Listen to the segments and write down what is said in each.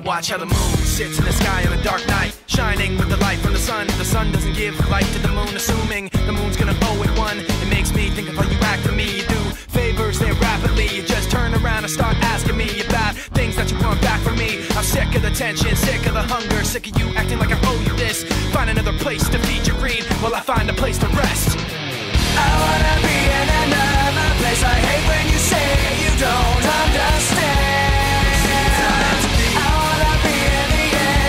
watch how the moon sits in the sky on a dark night, shining with the light from the sun. The sun doesn't give light to the moon, assuming the moon's gonna owe it one. It makes me think of how you act to me. You do favors there rapidly, you just turn around and start asking me about things that you want back from me. I'm sick of the tension, sick of the hunger, sick of you acting like I owe you this. Find another place to feed your greed while I find a place to rest. I wanna be in another place. I hate when you say you don't understand. I wanna be in the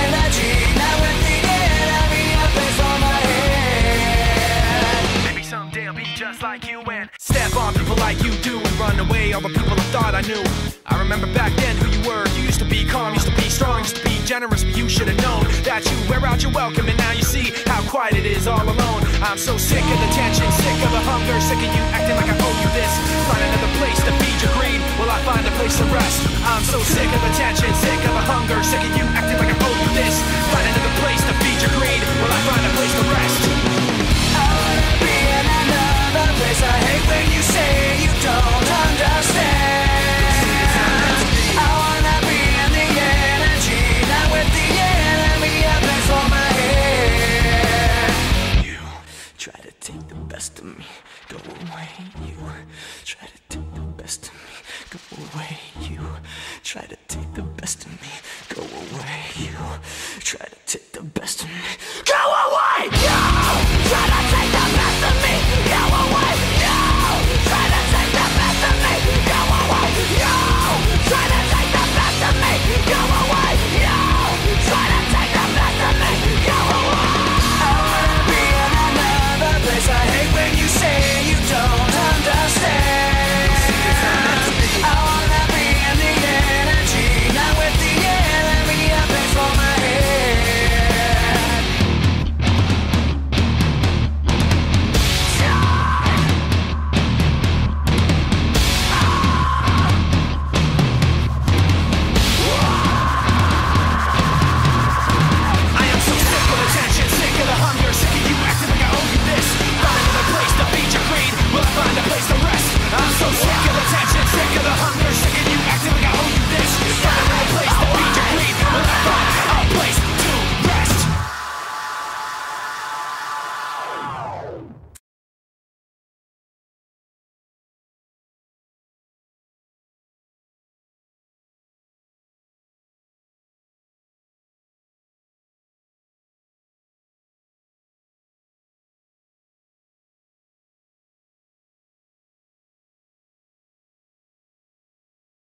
energy, not with the enemy, a place for my head. Maybe someday I'll be just like you and step on people like you do and run away all the people I thought I knew. I remember back then who you were. You used to be calm, used to be strong, used to be generous, but you should have known that you wear out your welcome, and now you see how quiet it is all alone. I'm so sick of the tension, sick of the hunger, sick of you acting like I owe you this. Find another place to feed your greed while I find a place to rest. I'm so sick of the tension, sick of the hunger, sick of you acting like I owe you this. Find another place to feed your greed while I find a place to rest. I wanna be in another place. I hate when you say you don't understand. I wanna be in the energy, not with the enemy, a place for my head. You try to take the best of me, go away. You try to take the best of me, go away. You try to take the best of me, go away. You try to take the best of me, go away. You try to take the